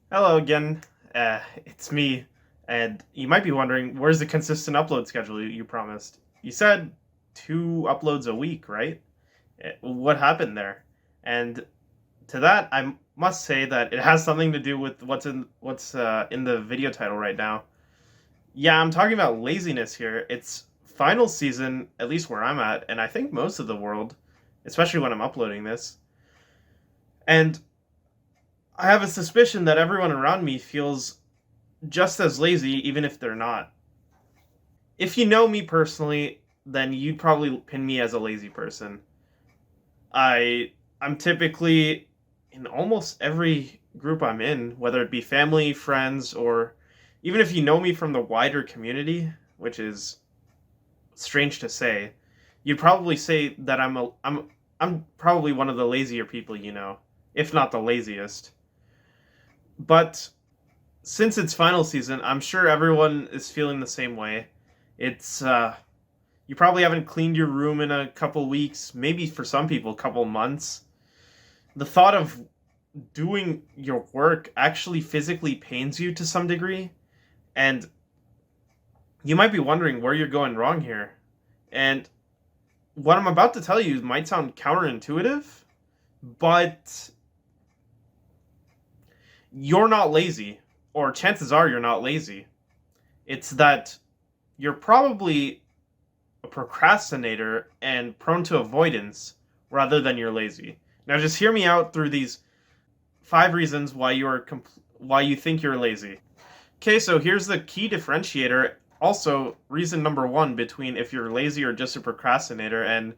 Hello again. It's me, and you might be wondering, where's the consistent upload schedule you promised? You said 2 uploads a week, right? What happened there? And to that, I must say that it has something to do with what's in the video title right now. Yeah, I'm talking about laziness here. It's final season, at least where I'm at, and I think most of the world, especially when I'm uploading this. And I have a suspicion that everyone around me feels just as lazy, even if they're not. If you know me personally, then you'd probably pin me as a lazy person. I'm typically in almost every group I'm in, whether it be family, friends, or even if you know me from the wider community, which is strange to say, you'd probably say that I'm probably one of the lazier people you know, if not the laziest. But since it's final season, I'm sure everyone is feeling the same way. It's you probably haven't cleaned your room in a couple weeks, maybe for some people a couple months. The thought of doing your work actually physically pains you to some degree, and you might be wondering where you're going wrong here. And what I'm about to tell you might sound counterintuitive, but you're not lazy, or chances are you're not lazy. It's that you're probably a procrastinator and prone to avoidance rather than you're lazy. Now, just hear me out through these 5 reasons why why you think you're lazy. Okay, so here's the key differentiator. Also, reason number one between if you're lazy or just a procrastinator, and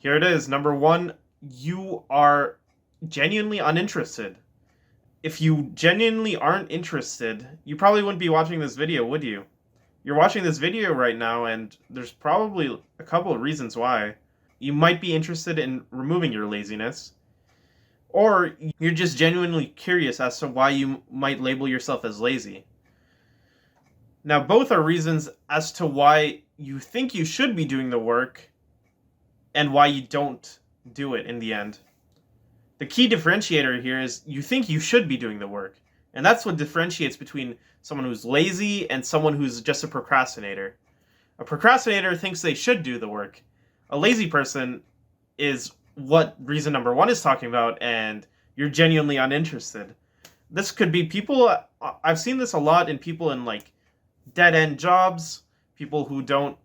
here it is. Number one, you are genuinely uninterested. If you genuinely aren't interested, you probably wouldn't be watching this video, would you? You're watching this video right now, and there's probably a couple of reasons why. You might be interested in removing your laziness, or you're just genuinely curious as to why you might label yourself as lazy. Now, both are reasons as to why you think you should be doing the work and why you don't do it in the end. The key differentiator here is you think you should be doing the work. And that's what differentiates between someone who's lazy and someone who's just a procrastinator. A procrastinator thinks they should do the work. A lazy person is what reason number one is talking about, and you're genuinely uninterested. This could be people, I've seen this a lot in people in like dead end jobs, people who don't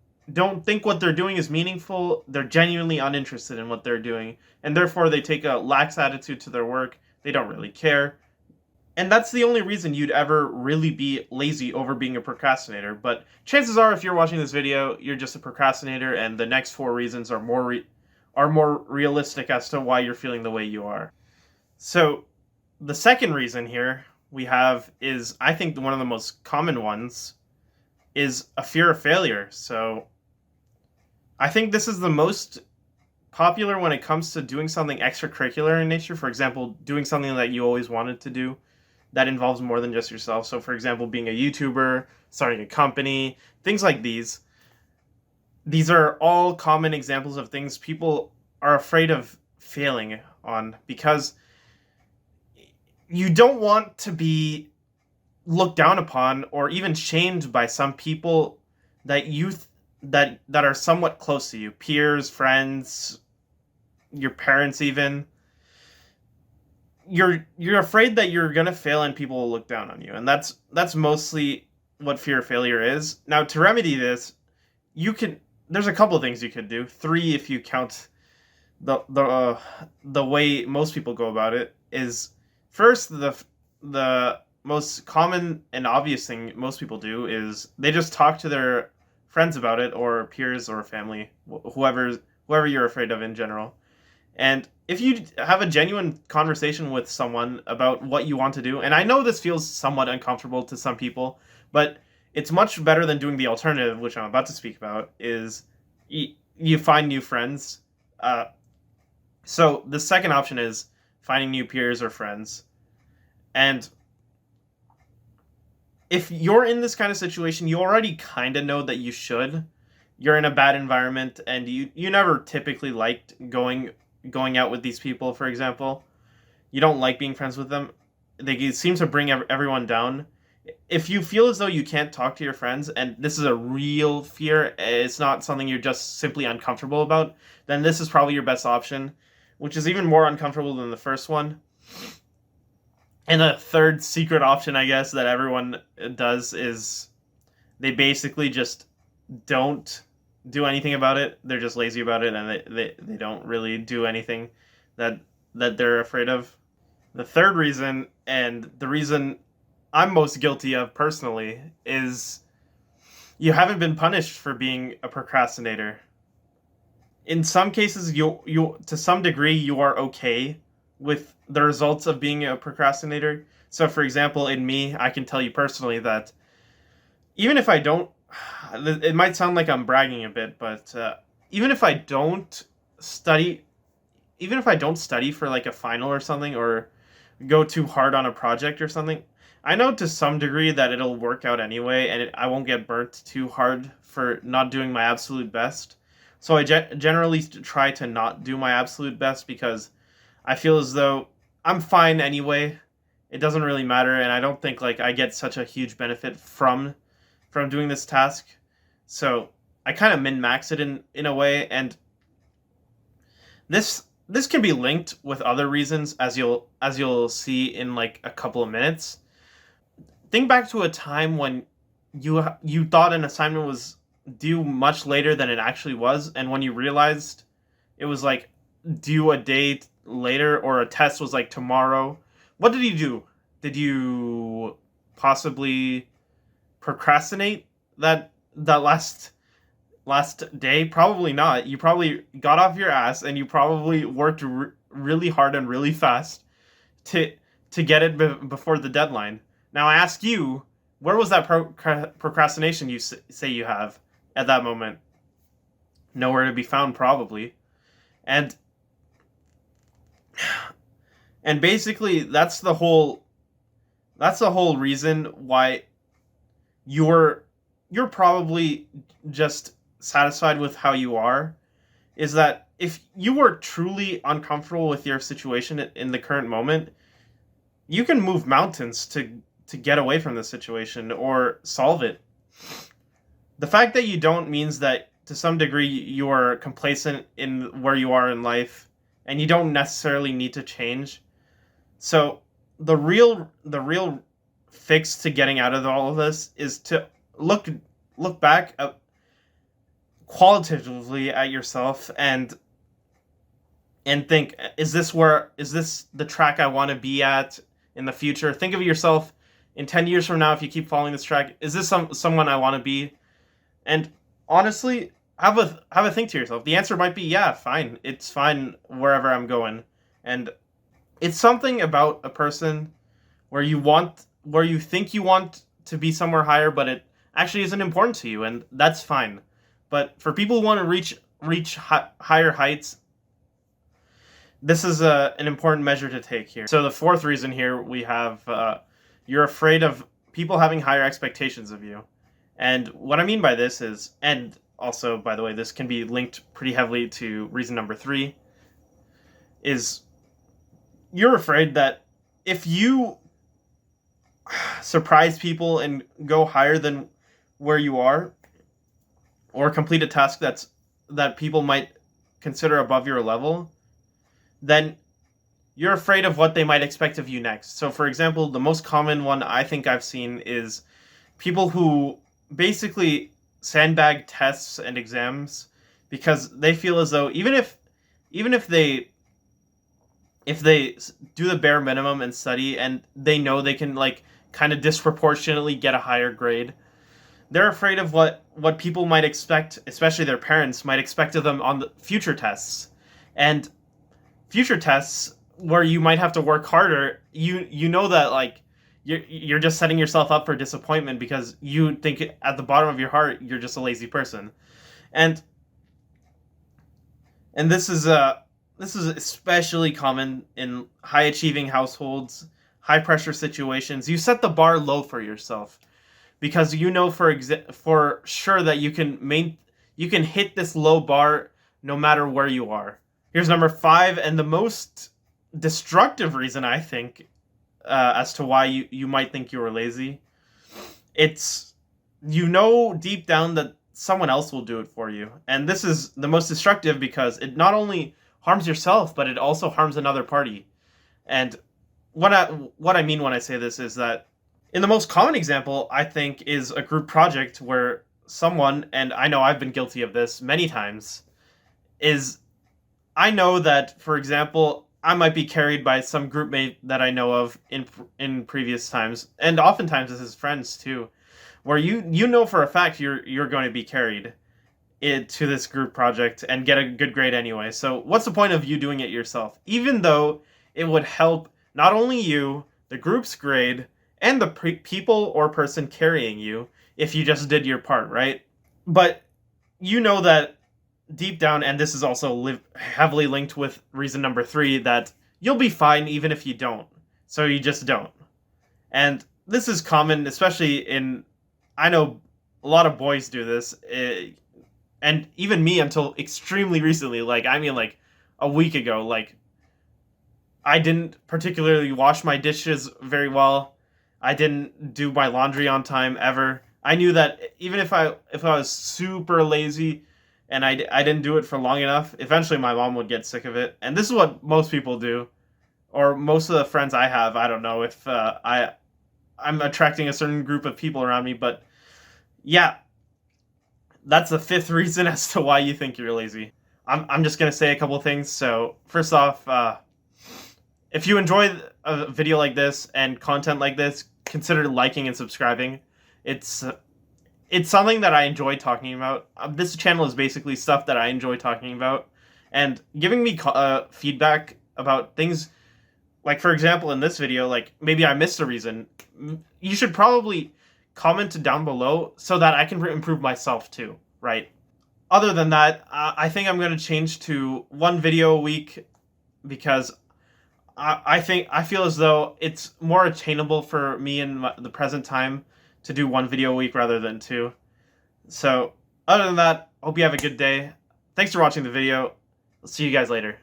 think what they're doing is meaningful. They're genuinely uninterested in what they're doing, and therefore they take a lax attitude to their work. They don't really care. And that's the only reason you'd ever really be lazy over being a procrastinator. But chances are, if you're watching this video, you're just a procrastinator, and the next 4 reasons are more realistic as to why you're feeling the way you are. So, the second reason here we have is, I think, one of the most common ones is a fear of failure. So, I think this is the most popular when it comes to doing something extracurricular in nature. For example, doing something that you always wanted to do that involves more than just yourself. So, for example, being a YouTuber, starting a company, things like these. These are all common examples of things people are afraid of failing on because you don't want to be looked down upon or even shamed by some people that that are somewhat close to you, peers, friends, your parents even. You're afraid that you're going to fail and people will look down on you. And that's mostly what fear of failure is. Now, to remedy this, there's a couple of things you could do. 3 if you count the way most people go about it is first the most common and obvious thing most people do is they just talk to their friends about it, or peers or family, whoever you're afraid of in general. And if you have a genuine conversation with someone about what you want to do, and I know this feels somewhat uncomfortable to some people, but it's much better than doing the alternative, which I'm about to speak about, is you find new friends. So the second option is finding new peers or friends. And if you're in this kind of situation, you already kind of know that you should. You're in a bad environment, and you never typically liked going out with these people, for example. You don't like being friends with them. they seem to bring everyone down. If you feel as though you can't talk to your friends, and this is a real fear, it's not something you're just simply uncomfortable about, then this is probably your best option, which is even more uncomfortable than the first one. And a third secret option, I guess, that everyone does is they basically just don't do anything about it. They're just lazy about it, and they don't really do anything that they're afraid of. The third reason, and the reason I'm most guilty of personally, is you haven't been punished for being a procrastinator. In some cases, you to some degree you are okay with the results of being a procrastinator. So, for example, in me, I can tell you personally that even if I don't, it might sound like I'm bragging a bit, but even if I don't study, even if I don't study for like a final or something, or go too hard on a project or something, I know to some degree that it'll work out anyway, and I won't get burnt too hard for not doing my absolute best. So I generally try to not do my absolute best because I feel as though I'm fine anyway. It doesn't really matter, and I don't think like I get such a huge benefit from doing this task. So I kind of min-max it in a way, and this can be linked with other reasons as you'll see in like a couple of minutes. Think back to a time when you thought an assignment was due much later than it actually was, and when you realized it was like due a day later, or a test was like tomorrow. What did you do? Did you possibly procrastinate that last day? Probably not. You probably got off your ass and you probably worked really hard and really fast to get it before the deadline. Now I ask you, where was that procrastination you say you have at that moment? Nowhere to be found, probably. And basically that's the whole reason why you're probably just satisfied with how you are, is that if you were truly uncomfortable with your situation in the current moment, you can move mountains to get away from the situation or solve it. The fact that you don't means that to some degree you are complacent in where you are in life, and you don't necessarily need to change. So the real fix to getting out of all of this is to look back qualitatively at yourself and think, is this the track I want to be at in the future? Think of yourself in 10 years from now. If you keep following this track, is this someone I want to be? And honestly, have a think to yourself. The answer might be, yeah, fine. It's fine wherever I'm going. And it's something about a person where you think you want to be somewhere higher, but it actually isn't important to you, and that's fine. But for people who want to reach higher heights, this is an important measure to take here. So the fourth reason here we have, you're afraid of people having higher expectations of you. And what I mean by this is, and also, by the way, this can be linked pretty heavily to reason number 3, is you're afraid that if you surprise people and go higher than where you are, or complete a task that people might consider above your level, then you're afraid of what they might expect of you next. So, for example, the most common one I think I've seen is people who basically sandbag tests and exams because they feel as though even if they do the bare minimum and study, and they know they can like kind of disproportionately get a higher grade, they're afraid of what people might expect, especially their parents might expect of them on the future tests. And future tests where you might have to work harder, you know that like you're just setting yourself up for disappointment because you think at the bottom of your heart you're just a lazy person. And this is especially common in high achieving households, high pressure situations. You set the bar low for yourself because you know for sure that you can hit this low bar no matter where you are. Here's number 5, and the most destructive reason I think as to why you might think you were lazy. It's, you know, deep down that someone else will do it for you. And this is the most destructive because it not only harms yourself, but it also harms another party. And what I mean when I say this is that in the most common example, I think, is a group project where someone, and I know I've been guilty of this many times, is I know that, for example, I might be carried by some group mate that I know of in previous times, and oftentimes this is friends too, where you know for a fact you're going to be carried to this group project and get a good grade anyway. So what's the point of you doing it yourself? Even though it would help not only you, the group's grade, and the people or person carrying you if you just did your part, right? But you know that deep down, and this is also heavily linked with reason number 3, that you'll be fine even if you don't. So you just don't. And this is common, especially in, I know a lot of boys do this, and even me until extremely recently, like, I mean, like, a week ago, like, I didn't particularly wash my dishes very well. I didn't do my laundry on time ever. I knew that even if I was super lazy and I didn't do it for long enough, eventually my mom would get sick of it. And this is what most people do, or most of the friends I have. I don't know if I'm attracting a certain group of people around me, but yeah, that's the 5th reason as to why you think you're lazy. I'm just gonna say a couple things. So first off, if you enjoy a video like this and content like this, consider liking and subscribing. It's something that I enjoy talking about. This channel is basically stuff that I enjoy talking about, and giving me feedback about things. Like, for example, in this video, like, maybe I missed a reason. You should probably comment down below so that I can improve myself too, right? Other than that, I think I'm going to change to 1 video a week because I feel as though it's more attainable for me in the present time to do 1 video a week rather than 2. So, other than that, hope you have a good day. Thanks for watching the video. I'll see you guys later.